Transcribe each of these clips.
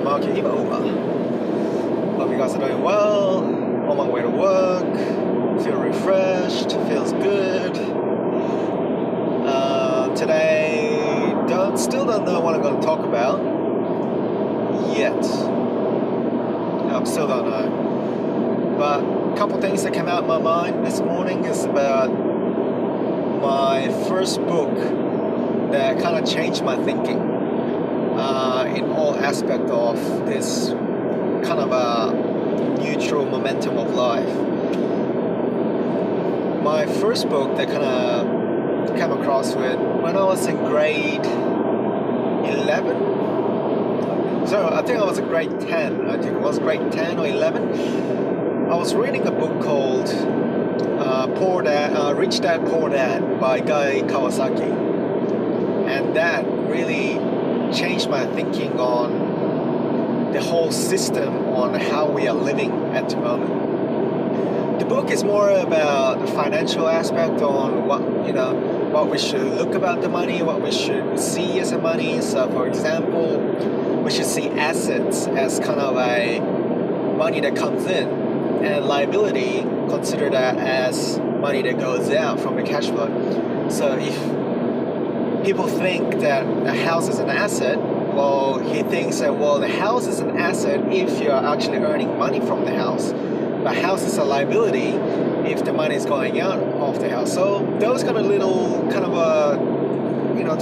from ArchiEvo. Hope you guys are doing well. On my way to work. Feel refreshed. Feels good. Today, still don't know what I'm going to talk about yet. I still don't know. But a couple things that came out of my mind this morning is about my first book that kind of changed my thinking in all aspect of this kind of a neutral momentum of life. My first book that kind of came across with when I was in grade 11. So I think I was in grade 10. I think it was grade 10 or 11. I was reading a book called Rich Dad, Poor Dad by Kawasaki. And that really changed my thinking on the whole system on how we are living at the moment. The book is more about the financial aspect on what we should look about the money, what we should see as a money. So for example, we should see assets as kind of a money that comes in, and liability, consider that as money that goes out from the cash flow. So if people think that a house is an asset, well, he thinks that, well, the house is an asset if you're actually earning money from the house. The house is a liability if the money is going out of the house. So those kind of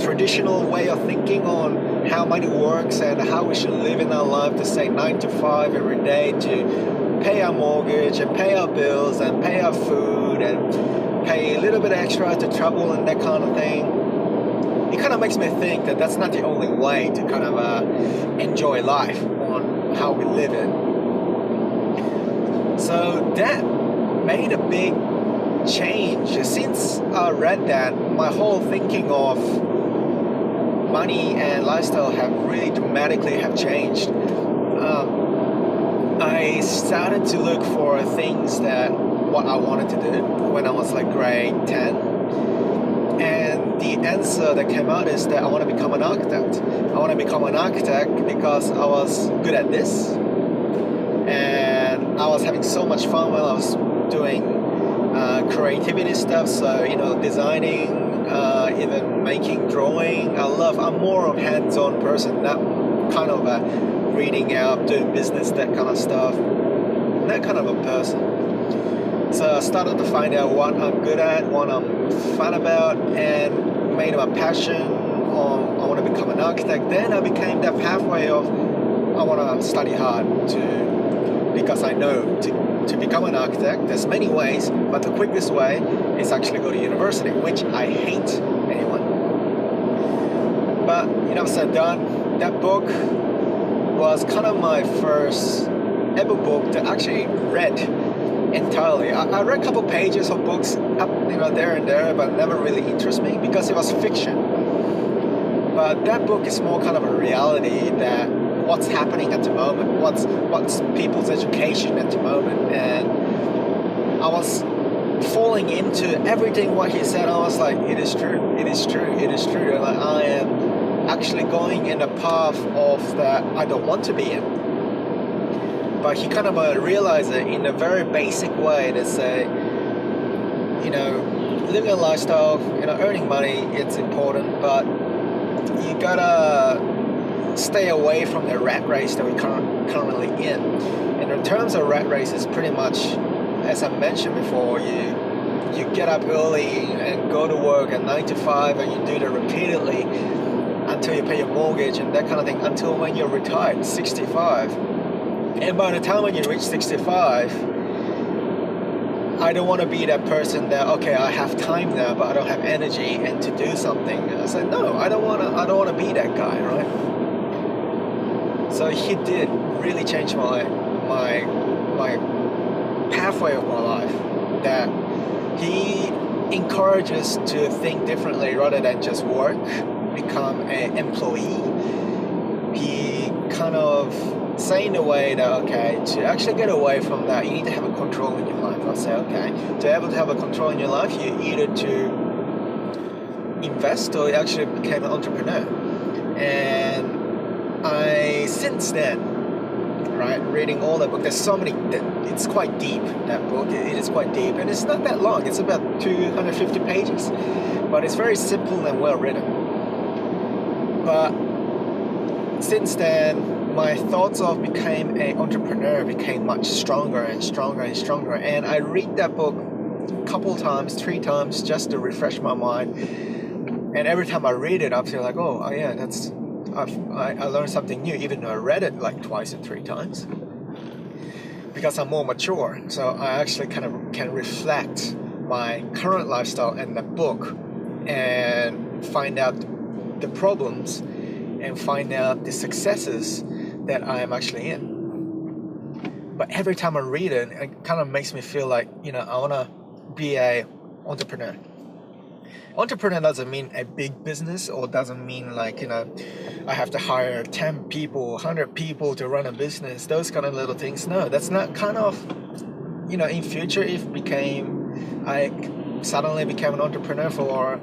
traditional way of thinking on how money works and how we should live in our life, to say 9 to 5 every day, to pay our mortgage and pay our bills and pay our food and pay a little bit extra to travel and that kind of thing. It kind of makes me think that that's not the only way to kind of enjoy life on how we live it. So that made a big change. Since I read that, my whole thinking of money and lifestyle have really dramatically changed. I started to look for things that what I wanted to do when I was like grade 10. And the answer that came out is that I want to become an architect. I want to become an architect because I was good at this. And I was having so much fun while I was doing creativity stuff. So, designing, even making drawing. I'm more of a hands-on person, not kind of reading out, doing business, that kind of stuff. That kind of a person. So I started to find out what I'm good at, what I'm fun about, and made it my passion. I want to become an architect. Then I became that pathway of I want to study hard because I know to become an architect, there's many ways, but the quickest way is actually go to university, which I hate anyway. But said done. That book was kind of my first ever book that I actually read entirely. I read a couple pages of books up, there and there, but never really interested me because it was fiction. But that book is more kind of a reality that what's happening at the moment, what's people's education at the moment, and I was falling into everything what he said. I was like, it is true, it is true, it is true. Like, I am actually going in a path of that I don't want to be in. But he kind of realized it in a very basic way to say, living a lifestyle, earning money, it's important, but you gotta stay away from the rat race that we're currently in. And in terms of rat race, it's pretty much, as I mentioned before, you get up early and go to work at 9 to 5 and you do that repeatedly until you pay your mortgage and that kind of thing, until when you're retired, 65. And by the time when you reach 65, I don't want to be that person that, okay, I have time now, but I don't have energy and to do something. I said, no, I don't want to be that guy, right? So he did really change my pathway of my life. That he encourages to think differently rather than just work, become an employee. He kind of say in a way that, okay, to actually get away from that, you need to have a control in your life. I'll say, okay, to be able to have a control in your life, you either to invest or you actually became an entrepreneur. And since then, right? Reading all that book. There's so many. It's quite deep. That book. It is quite deep, and it's not that long. It's about 250 pages, but it's very simple and well written. But since then, my thoughts of becoming an entrepreneur became much stronger and stronger and stronger. And I read that book a couple times, 3 times, just to refresh my mind. And every time I read it, I feel like, oh yeah, I learned something new, even though I read it like twice or 3 times. Because I'm more mature, so I actually kind of can reflect my current lifestyle in the book and find out the problems and find out the successes that I am actually in. But every time I read it, it kind of makes me feel like, I want to be a entrepreneur. Entrepreneur doesn't mean a big business, or doesn't mean like, I have to hire 10 people, 100 people to run a business, those kind of little things. No, that's not kind of, in future, if I suddenly became an entrepreneur for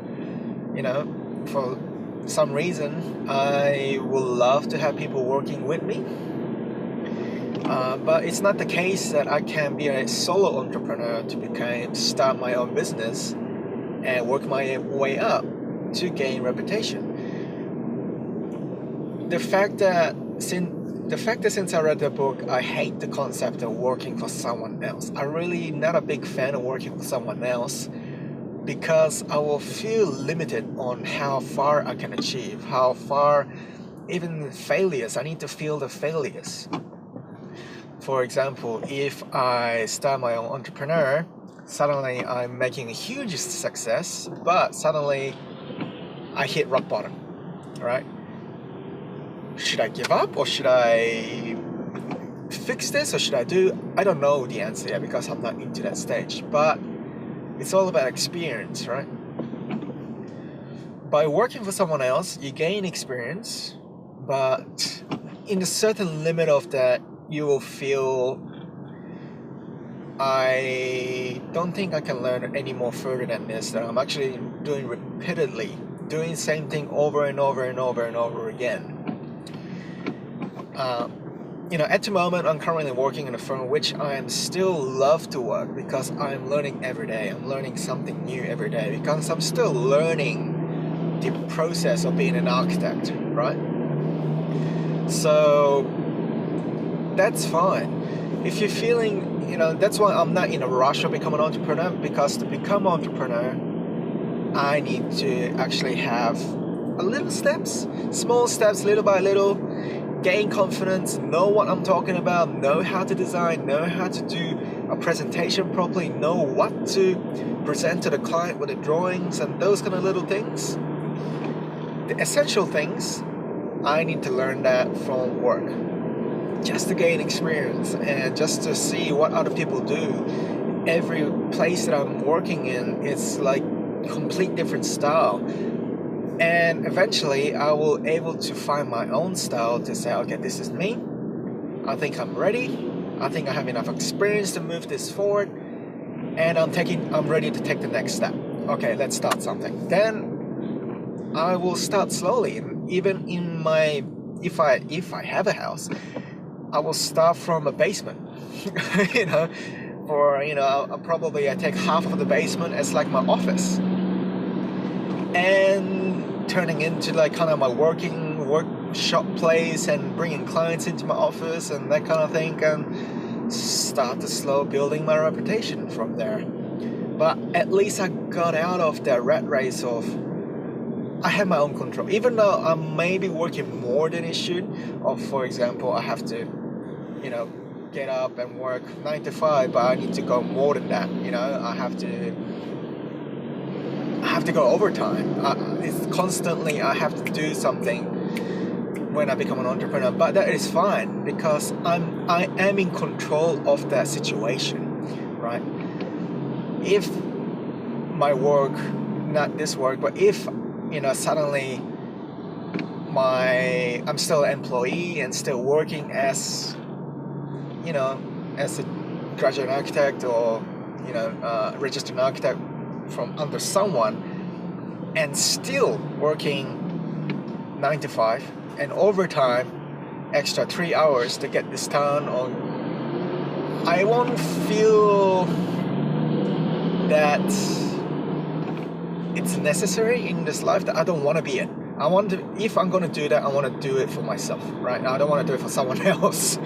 some reason, I would love to have people working with me. But it's not the case that I can be a solo entrepreneur to start my own business and work my way up to gain reputation. The fact that since I read the book, I hate the concept of working for someone else. I'm really not a big fan of working for someone else, because I will feel limited on how far I can achieve, how far, even failures, I need to feel the failures. For example, if I start my own entrepreneur, suddenly I'm making a huge success, but suddenly I hit rock bottom, right? Should I give up, or should I fix this, or should I don't know the answer yet, because I'm not into that stage. But it's all about experience, right? By working for someone else, you gain experience, but in a certain limit of that, you will feel, I don't think I can learn any more further than this, that I'm actually doing repeatedly, doing the same thing over and over and over and over again. At the moment, I'm currently working in a firm which I still love to work, because I'm learning every day. I'm learning something new every day, because I'm still learning the process of being an architect, right? So that's fine. If you're feeling, that's why I'm not in a rush to become an entrepreneur, because to become an entrepreneur, I need to actually have small steps, little by little, gain confidence, know what I'm talking about, know how to design, know how to do a presentation properly, know what to present to the client with the drawings and those kind of little things. The essential things, I need to learn that from work, just to gain experience and just to see what other people do. Every place that I'm working in, it's like complete different style. And eventually I will able to find my own style to say, okay, this is me. I think I'm ready. I think I have enough experience to move this forward. And I'm ready to take the next step. Okay, let's start something. Then I will start slowly. Even in if I have a house, I will start from a basement. Probably I take half of the basement as like my office. And turning into like kind of my workshop place, and bringing clients into my office and that kind of thing, and start to slow building my reputation from there. But at least I got out of that rat race of, I have my own control, even though I may be working more than it should. Or for example, I have to get up and work 9 to 5, but I need to go more than that. I have to go overtime. It's constantly I have to do something when I become an entrepreneur, but that is fine, because I am in control of that situation, right? If my work, not this work, but if suddenly I'm still an employee and still working as as a graduate architect, or registered architect from under someone, and still working 9 to 5 and overtime, extra 3 hours to get this done, or I won't feel that it's necessary in this life that I don't want to be in. I want to, if I'm going to do that, I want to do it for myself, right? I don't want to do it for someone else.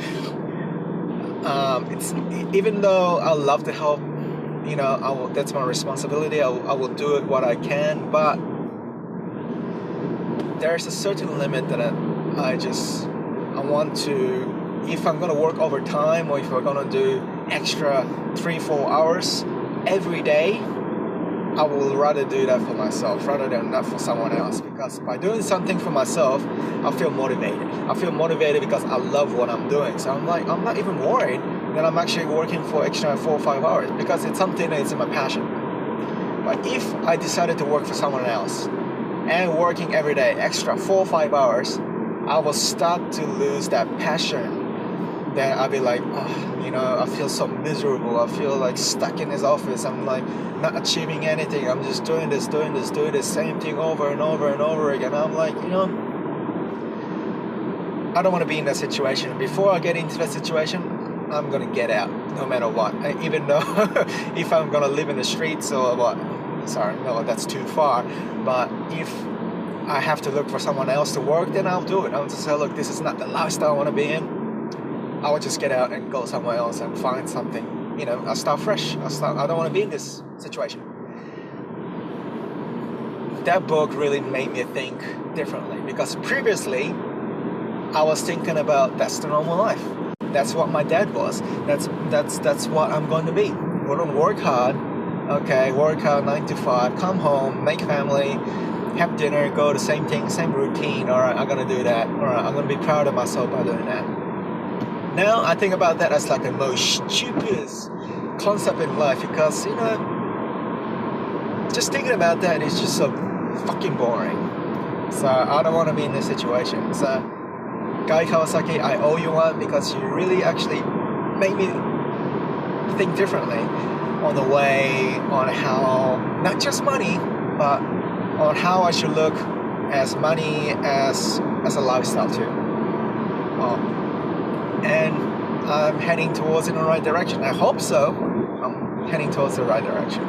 It's, even though I love to help, you know, that's my responsibility. I will do it what I can, but there's a certain limit that I want to, if I'm going to work overtime, or if I'm going to do extra 3-4 hours every day, I will rather do that for myself rather than that for someone else, because by doing something for myself, I feel motivated. I feel motivated because I love what I'm doing. So I'm like, I'm not even worried that I'm actually working for extra 4 or 5 hours, because it's something that is my passion. But if I decided to work for someone else and working every day extra 4 or 5 hours, I will start to lose that passion. Then I'll be like, oh, you know, I feel so miserable. I feel like stuck in this office. I'm like not achieving anything. I'm just doing the same thing over and over and over again. I'm like, you know, I don't want to be in that situation. Before I get into that situation, I'm gonna get out no matter what. Even though if I'm gonna live in the streets or what, sorry, no, that's too far. But if I have to look for someone else to work, then I'll do it. I'll just say, look, this is not the lifestyle I want to be in. I will just get out and go somewhere else and find something. You know, I'll start fresh. I don't want to be in this situation. That book really made me think differently, because previously I was thinking about that's the normal life. That's what my dad was. That's what I'm going to be. We're going to work hard. Okay, work hard 9 to 5, come home, make family, have dinner, go the same thing, same routine. All right, I'm going to do that. All right, I'm going to be proud of myself by doing that. Now I think about that as like the most stupidest concept in life, because, you know, just thinking about that is just so fucking boring. So I don't want to be in this situation. So Guy Kawasaki, I owe you one, because you really actually made me think differently on the way, on how, not just money, but on how I should look as money as a lifestyle too. And I'm heading towards in the right direction. I hope so. I'm heading towards the right direction.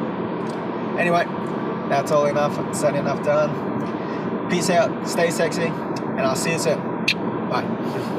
Anyway, that's all enough. Said enough done. Peace out. Stay sexy. And I'll see you soon. Bye.